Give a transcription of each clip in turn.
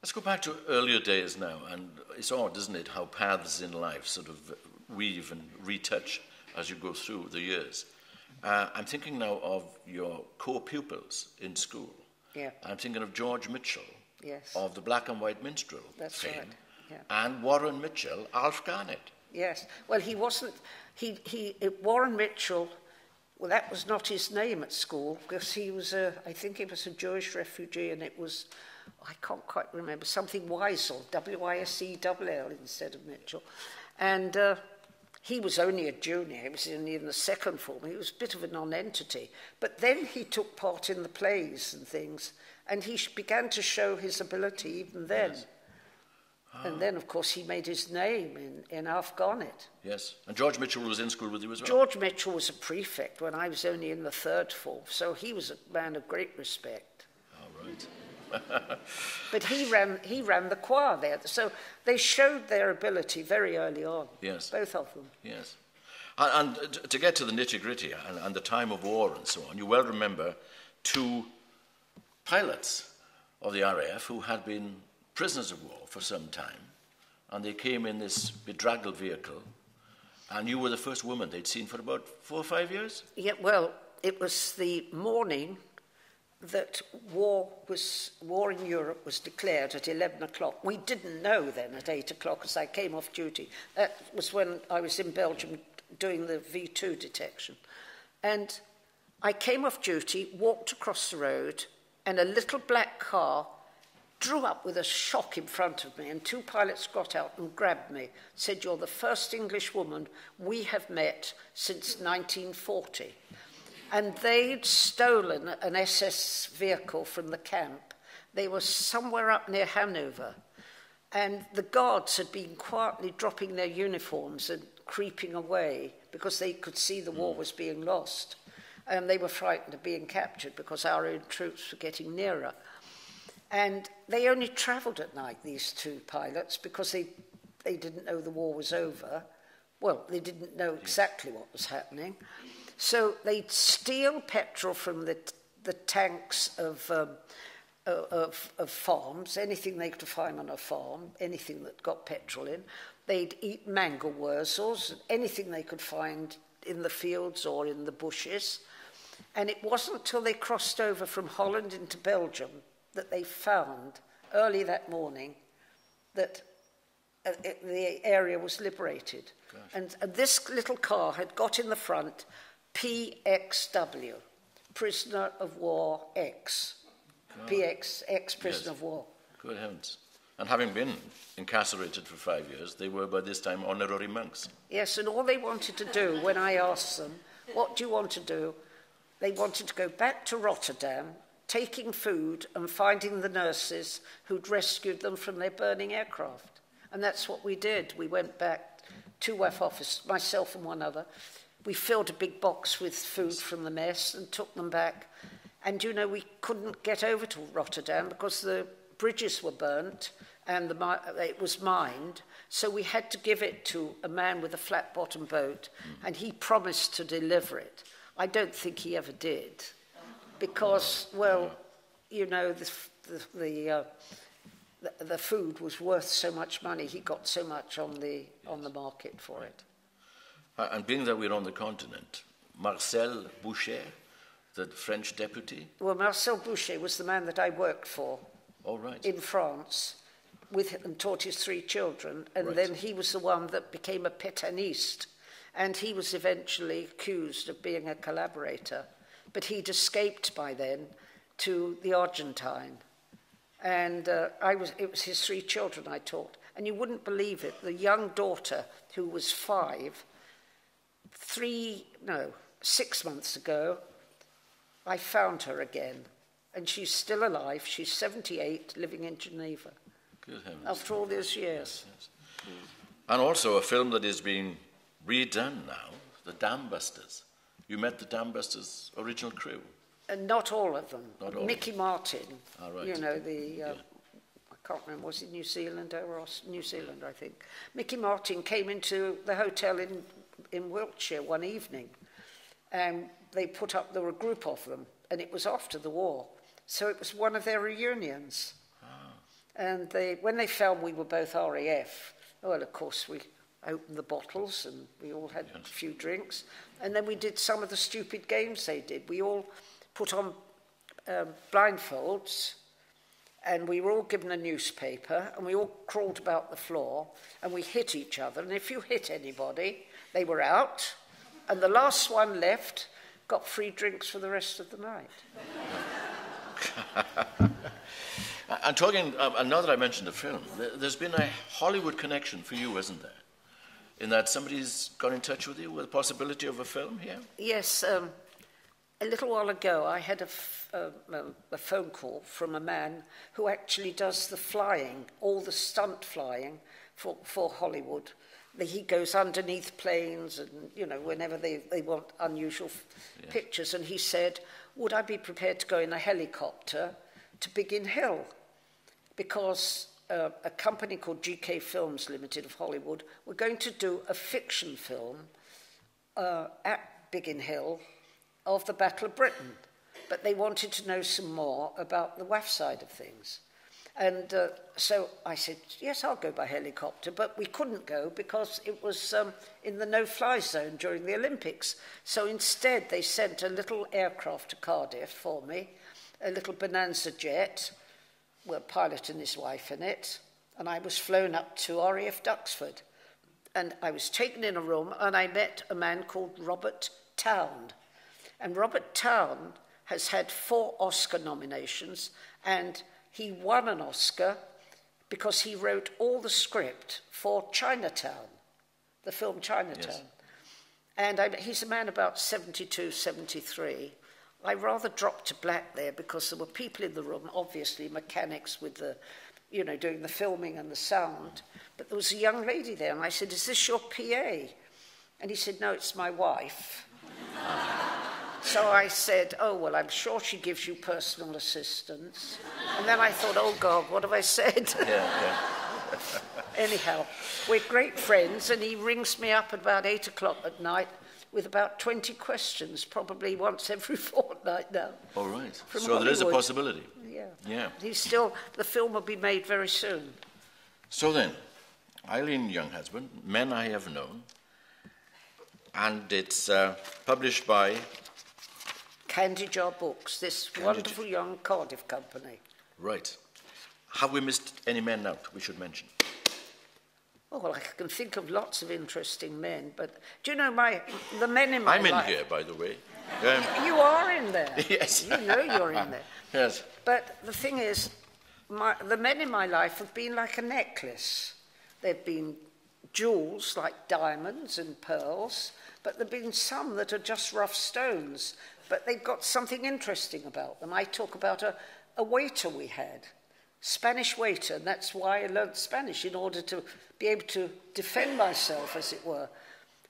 Let's go back to earlier days now, and it's odd, isn't it, how paths in life sort of weave and retouch as you go through the years. I'm thinking now of your co-pupils in school. Yeah. I'm thinking of George Mitchell, yes, of the Black and White Minstrel that's fame, right. Yeah. and Warren Mitchell, Alf Garnett. Yes. Well, he wasn't. Warren Mitchell. Well, that was not his name at school because he was I think he was a Jewish refugee, and it was, I can't quite remember, something Wiesel, W-I-S-E-L-L instead of Mitchell, and he was only a junior. He was only in the second form. He was a bit of a non-entity. But then he took part in the plays and things, and he began to show his ability even then. Yes. And then, of course, he made his name in Alf Garnett. Yes, and George Mitchell was in school with you as well? George Mitchell was a prefect when I was only in the third form, so he was a man of great respect. Oh, right. But he ran the choir there, so they showed their ability very early on. Yes, both of them. Yes, and to get to the nitty-gritty and the time of war and so on, you well remember two pilots of the RAF who had been prisoners of war for some time, and they came in this bedraggled vehicle, and you were the first woman they'd seen for about 4 or 5 years? Yeah, well, it was the morning that war in Europe was declared at 11 o'clock. We didn't know then at 8 o'clock as I came off duty. That was when I was in Belgium doing the V2 detection. And I came off duty, walked across the road, and a little black car drew up with a shock in front of me, and two pilots got out and grabbed me, said, "You're the first English woman we have met since 1940. And they'd stolen an SS vehicle from the camp. They were somewhere up near Hanover. And the guards had been quietly dropping their uniforms and creeping away because they could see the war was being lost. And they were frightened of being captured because our own troops were getting nearer. And they only travelled at night, these two pilots, because they didn't know the war was over. Well, they didn't know exactly what was happening. So they'd steal petrol from the tanks of farms, anything they could find on a farm, anything that got petrol in. They'd eat mangelwurzels, anything they could find in the fields or in the bushes. And it wasn't until they crossed over from Holland into Belgium that they found, early that morning, that the area was liberated. And this little car had got in the front PXW, Prisoner of War X. PX, ex-prisoner of war. Good heavens. And having been incarcerated for 5 years, they were by this time honorary monks. Yes, and all they wanted to do, when I asked them, what do you want to do? They wanted to go back to Rotterdam, taking food and finding the nurses who'd rescued them from their burning aircraft. And that's what we did. We went back, two WAF officers, myself and one other. We filled a big box with food from the mess and took them back. And, you know, we couldn't get over to Rotterdam because the bridges were burnt and it was mined. So we had to give it to a man with a flat-bottom boat, and he promised to deliver it. I don't think he ever did because, well, you know, the food was worth so much money. He got so much on the market for it. And being that we're on the continent, Marcel Boucher, the French deputy? Well, Marcel Boucher was the man that I worked for in France and taught his 3 children. And then he was the one that became a pétainiste. And he was eventually accused of being a collaborator. But he'd escaped by then to the Argentine. And it was his 3 children I taught. And you wouldn't believe it, the young daughter, who was 5, 6 months ago, I found her again. And she's still alive. She's 78, living in Geneva. Good heavens. After all these years. Yes. And also a film that is being redone now, The Dam Busters. You met the Dam Busters' original crew? And not all of them. Not all. Mickey Martin, you know, I can't remember, was it New Zealander or New Zealand, I think. Mickey Martin came into the hotel in Wiltshire one evening, and there were a group of them, and it was after the war. So it was one of their reunions. And when they found we were both RAF, well, of course, we opened the bottles and we all had a few drinks. And then we did some of the stupid games they did. We all put on blindfolds, and we were all given a newspaper, and we all crawled about the floor, and we hit each other. And if you hit anybody, they were out, and the last one left got free drinks for the rest of the night. And talking, now that I mentioned the film, there's been a Hollywood connection for you, isn't there? In that somebody's got in touch with you with the possibility of a film here? Yes, a little while ago I had a phone call from a man who actually does the flying, all the stunt flying for Hollywood. He goes underneath planes and, you know, whenever they want unusual pictures. And he said, would I be prepared to go in a helicopter to Biggin Hill? Because a company called GK Films Limited of Hollywood were going to do a fiction film at Biggin Hill of the Battle of Britain. But they wanted to know some more about the WAF side of things. And so I said, yes, I'll go by helicopter, but we couldn't go because it was in the no-fly zone during the Olympics. So instead, they sent a little aircraft to Cardiff for me, a little Bonanza jet, with a pilot and his wife in it, and I was flown up to RAF Duxford. And I was taken in a room, and I met a man called Robert Town. And Robert Town has had 4 Oscar nominations, and he won an Oscar because he wrote all the script for Chinatown, the film Chinatown. Yes. And he's a man about 72, 73. I rather dropped to black there because there were people in the room, obviously mechanics with the, you know, doing the filming and the sound. But there was a young lady there, and I said, is this your PA? And he said, no, it's my wife. So I said, oh, well, I'm sure she gives you personal assistance. And then I thought, oh, God, what have I said? Yeah. Anyhow, we're great friends, and he rings me up at about 8 o'clock at night with about 20 questions, probably once every fortnight now. All right. From So Hollywood. there is a possibility. Yeah. The film will be made very soon. So then, Eileen Younghusband, Men I Have Known, and it's published by Candy Jar Books, this wonderful young Cardiff company. Right. Have we missed any men out we should mention? Oh, well, I can think of lots of interesting men, but do you know the men in my life... I'm in here, by the way. You are in there. Yes. You know you're in there. Yes. But the thing is, the men in my life have been like a necklace. They've been jewels like diamonds and pearls, but there have been some that are just rough stones, but they've got something interesting about them. I talk about a waiter we had, Spanish waiter, and that's why I learned Spanish, in order to be able to defend myself, as it were.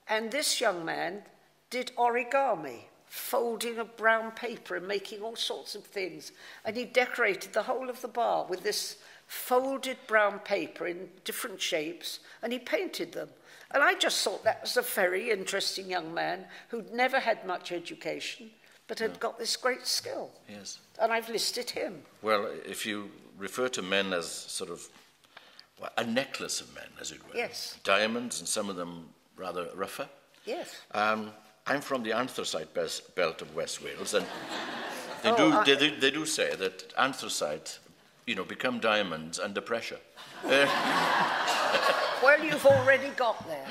And this young man did origami, folding of brown paper and making all sorts of things. And he decorated the whole of the bar with this folded brown paper in different shapes, and he painted them. And I just thought that was a very interesting young man who'd never had much education, but had got this great skill. Yes. And I've listed him. Well, if you refer to men as sort of a necklace of men, as it were. Yes. Diamonds, and some of them rather rougher. Yes. I'm from the anthracite belt of West Wales, and they do say that anthracite, become diamonds under pressure. Well, you've already got there.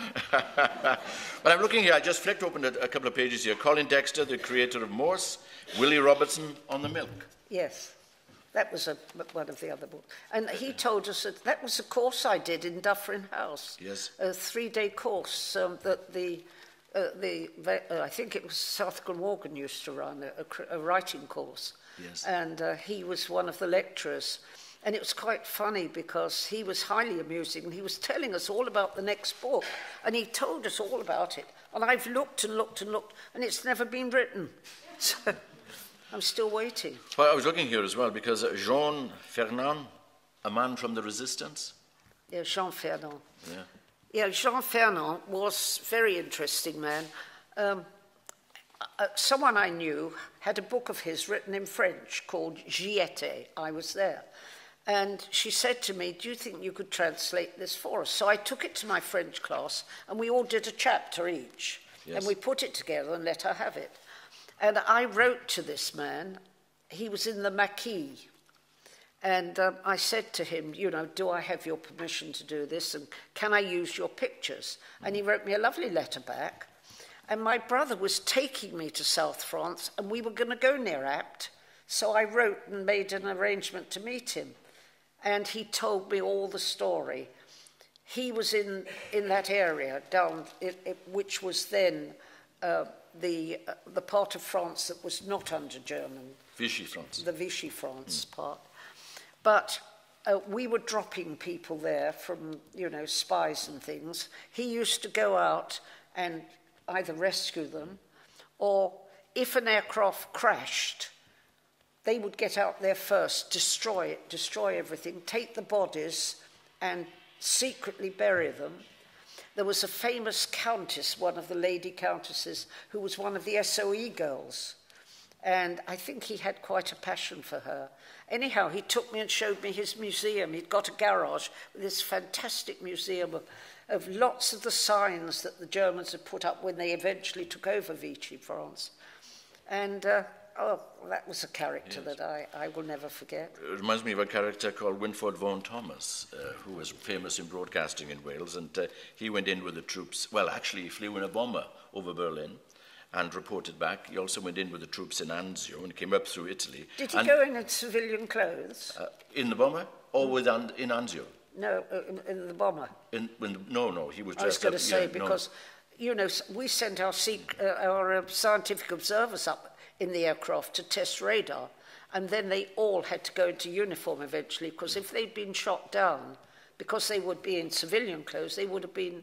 But I'm looking here, I just flicked open a couple of pages here. Colin Dexter, the creator of Morse. Willie Robertson, On the Milk. Yes, that was one of the other books. And he told us that was a course I did in Dufferin House. Yes. A 3-day course that I think it was South Glamorgan used to run, a writing course. Yes. And he was one of the lecturers. And it was quite funny because he was highly amusing, and he was telling us all about the next book, and he told us all about it. And I've looked and looked and looked, and it's never been written. So I'm still waiting. Well, I was looking here as well because Jean Fernand, a man from the Resistance. Yeah, Jean Fernand. Yeah. Yeah, Jean Fernand was a very interesting man. Someone I knew had a book of his written in French called J'y étais, I was there. And she said to me, do you think you could translate this for us? So I took it to my French class, and we all did a chapter each. Yes. And we put it together and let her have it. And I wrote to this man. He was in the Maquis. And I said to him, you know, do I have your permission to do this? And can I use your pictures? And he wrote me a lovely letter back. And my brother was taking me to South France, and we were going to go near Apt. So I wrote and made an arrangement to meet him. And he told me all the story. He was in that area down, which was then the part of France that was not under German. Vichy France. The Vichy France part. But we were dropping people there from, you know, spies and things. He used to go out and either rescue them, or if an aircraft crashed, they would get out there first, destroy everything, take the bodies and secretly bury them. There was a famous countess, one of the lady countesses, who was one of the SOE girls. And I think he had quite a passion for her. Anyhow, he took me and showed me his museum. He'd got a garage with this fantastic museum of lots of the signs that the Germans had put up when they eventually took over Vichy France. And, that was a character that I will never forget. It reminds me of a character called Winford Vaughan Thomas, who was famous in broadcasting in Wales, and he went in with the troops. Well, actually, he flew in a bomber over Berlin and reported back. He also went in with the troops in Anzio and came up through Italy. Did he go in civilian clothes? In the bomber? Or in Anzio? No, in the bomber. No, he was dressed up. I was going to say, because, you know, we sent our scientific observers up in the aircraft to test radar, and then they all had to go into uniform eventually, because if they'd been shot down, because they would be in civilian clothes, they would have been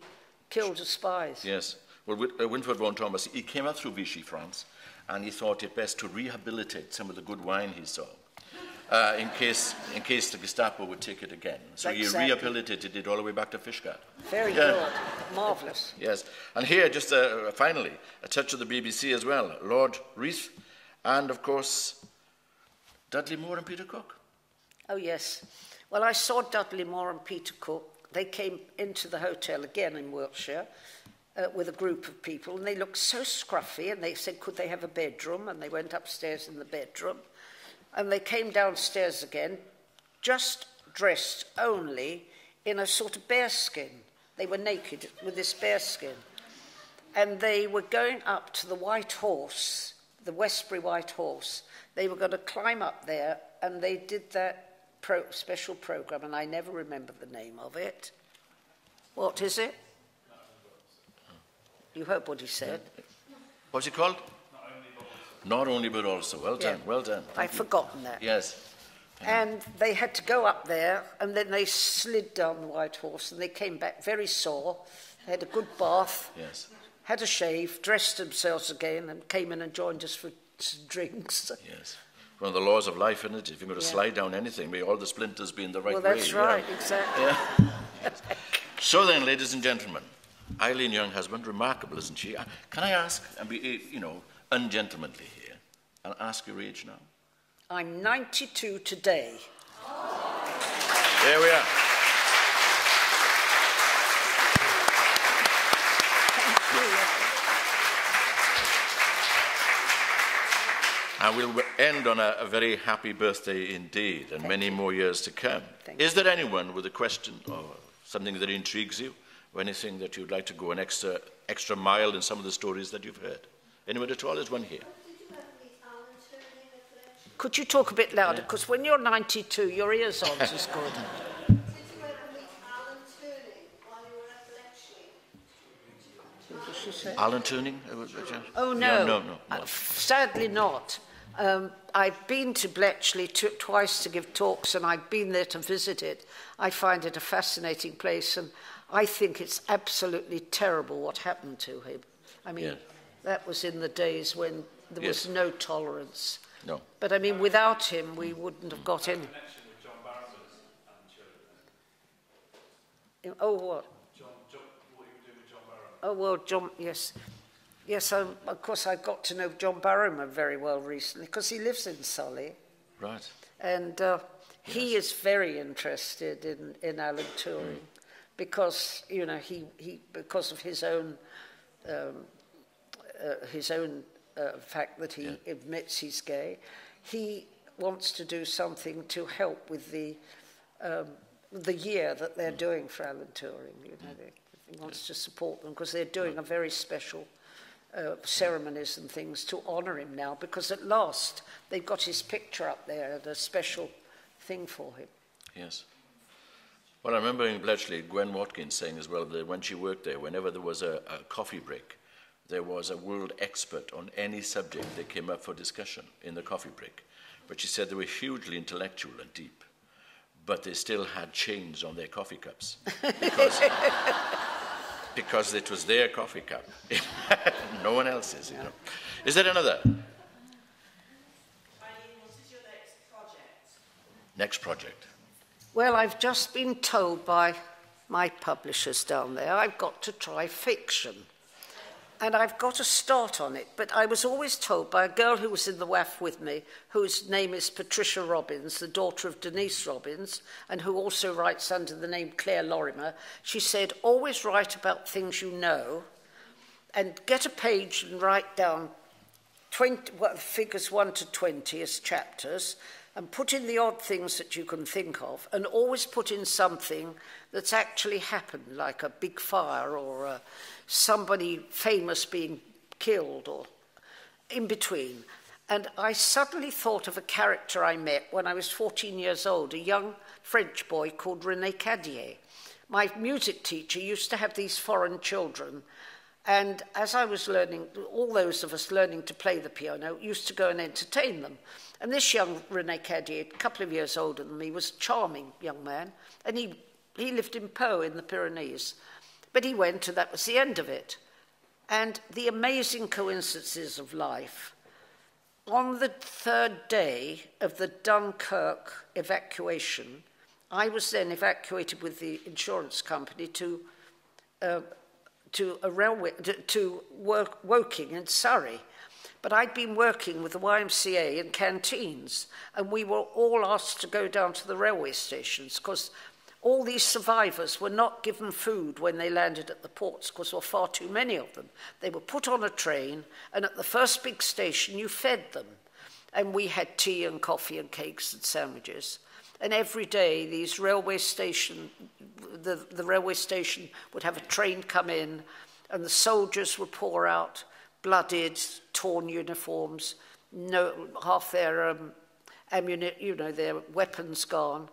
killed as spies. Yes. Well, Winford Vaughan Thomas, he came out through Vichy France, and he thought it best to rehabilitate some of the good wine he saw, in case the Gestapo would take it again. So exactly. He rehabilitated it all the way back to Fishguard. Very good. Marvellous. Yes. And here, just finally, a touch of the BBC as well. Lord Reith, and, of course, Dudley Moore and Peter Cook. Oh, yes. Well, I saw Dudley Moore and Peter Cook. They came into the hotel again in Wiltshire with a group of people, and they looked so scruffy, and they said, could they have a bedroom? And they went upstairs in the bedroom. And they came downstairs again, just dressed only in a sort of bearskin. They were naked with this bearskin. And they were going up to the White Horse, the Westbury White Horse. They were going to climb up there, and they did that special programme, and I never remember the name of it. What is it? You heard what he said. What's it called? Not only but also. Well done, well done. I've forgotten that. Yes. And they had to go up there, and then they slid down the White Horse, and they came back very sore. They had a good bath, yes, had a shave, dressed themselves again, and came in and joined us for some drinks. Yes. One of the laws of life, isn't it? If you're going to slide down anything, may all the splinters be in the right way. Well, that's right, exactly. Yeah. So then, ladies and gentlemen, Eileen Younghusband, remarkable, isn't she? Can I ask, and be, ungentlemanly here, and ask your age now? I'm 92 today. There we are. And we'll end on a very happy birthday indeed, and many more years to come. Is there anyone with a question or something that intrigues you, or anything that you'd like to go an extra mile in some of the stories that you've heard? Anyone at all? There's one here. Could you talk a bit louder? Because when you're 92, your ears aren't as good. Alan Turing? Oh, no. Sadly not. I've been to Bletchley twice to give talks, and I've been there to visit it. I find it a fascinating place, and I think it's absolutely terrible what happened to him. I mean, that was in the days when there was no tolerance. No. But, I mean, without him, we wouldn't have got any. Oh, what? What you were doing with John Barrowman. Oh, well, John, yes. Yes, of course, I got to know John Barrowman very well recently, because he lives in Sully. Right. And He is very interested in Alan Turing because, you know, because of his own fact that he admits he's gay. He wants to do something to help with the year that they're doing for Alan Turing. You know, he wants to support them because they're doing a very special ceremonies and things to honour him now, because at last they've got his picture up there at a special thing for him. Yes. Well, I remember in Bletchley, Gwen Watkins saying as well that when she worked there, whenever there was a coffee break, there was a world expert on any subject that came up for discussion in the coffee break. But she said they were hugely intellectual and deep, but they still had chains on their coffee cups because it was their coffee cup. No one else's, you know. Is there another? Eileen, what is your next project? Next project. Well, I've just been told by my publishers down there I've got to try fiction. And I've got to start on it. But I was always told by a girl who was in the WAF with me, whose name is Patricia Robbins, the daughter of Denise Robbins, and who also writes under the name Claire Lorimer. She said, always write about things you know, and get a page and write down figures 1 to 20 as chapters, and put in the odd things that you can think of, and always put in something that's actually happened, like a big fire or somebody famous being killed or in between. And I suddenly thought of a character I met when I was 14 years old, a young French boy called René Cadier. My music teacher used to have these foreign children, and as I was learning, all those of us learning to play the piano used to go and entertain them. And this young René Cadier, a couple of years older than me, was a charming young man, and he lived in Pau in the Pyrenees. But he went, and that was the end of it. And the amazing coincidences of life, on the third day of the Dunkirk evacuation, I was then evacuated with the insurance company to Woking in Surrey. But I'd been working with the YMCA in canteens, and we were all asked to go down to the railway stations because all these survivors were not given food when they landed at the ports because there were far too many of them. They were put on a train, and at the first big station, you fed them. And we had tea and coffee and cakes and sandwiches. And every day, these railway station, the railway station would have a train come in, and the soldiers would pour out blooded, torn uniforms, half their ammunition, their weapons gone,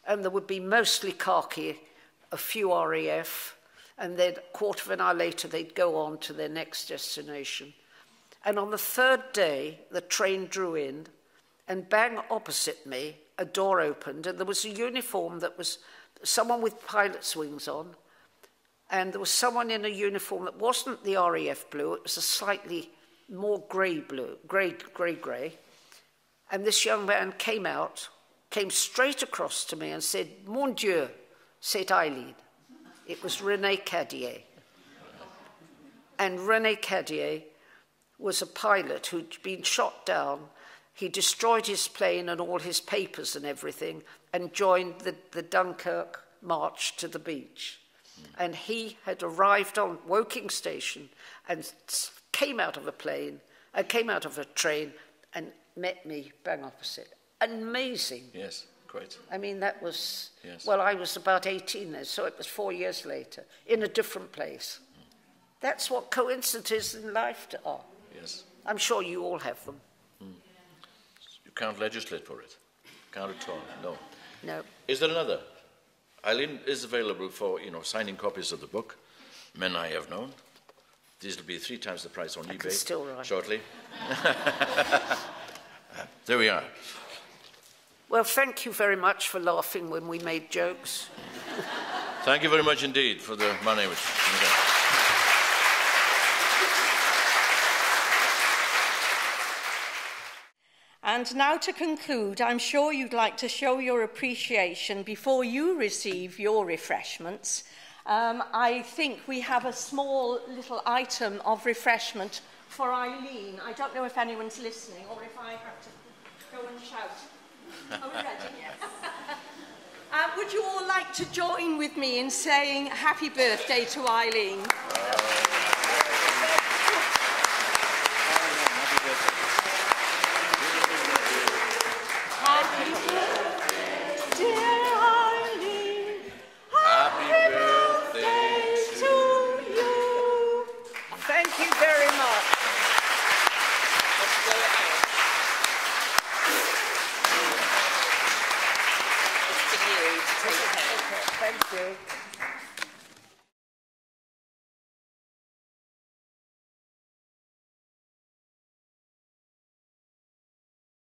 and there would be mostly khaki, a few RAF, and then a quarter of an hour later they'd go on to their next destination. And on the third day, the train drew in, and bang opposite me, a door opened, and there was a uniform that was someone with pilot's wings on, and there was someone in a uniform that wasn't the RAF blue, it was a slightly more grey, and this young man came straight across to me and said, "Mon Dieu, c'est Eileen." It was René Cadier. And René Cadier was a pilot who'd been shot down. He destroyed his plane and all his papers and everything and joined the Dunkirk march to the beach. And he had arrived on Woking station and came out of a train and met me bang opposite. Amazing. Yes, quite. I mean, that was, yes. Well, I was about 18 then, so it was 4 years later, in a different place. That's what coincidences in life are. Yes. I'm sure you all have them. You can't legislate for it. Can't at all, no. No. Is there another? Eileen is available for, signing copies of the book, Men I Have Known. These will be 3 times the price on eBay still write. Shortly. There we are. Well, thank you very much for laughing when we made jokes. Thank you very much indeed for the money. And now to conclude, I'm sure you'd like to show your appreciation before you receive your refreshments. I think we have a small little item of refreshment for Eileen. I don't know if anyone's listening or if I have to go and shout. Are we ready? Would you all like to join with me in saying happy birthday to Eileen? Happy birthday, dear Eileen. Happy birthday to you. Thank you very much. It's to you to take care. Thank you.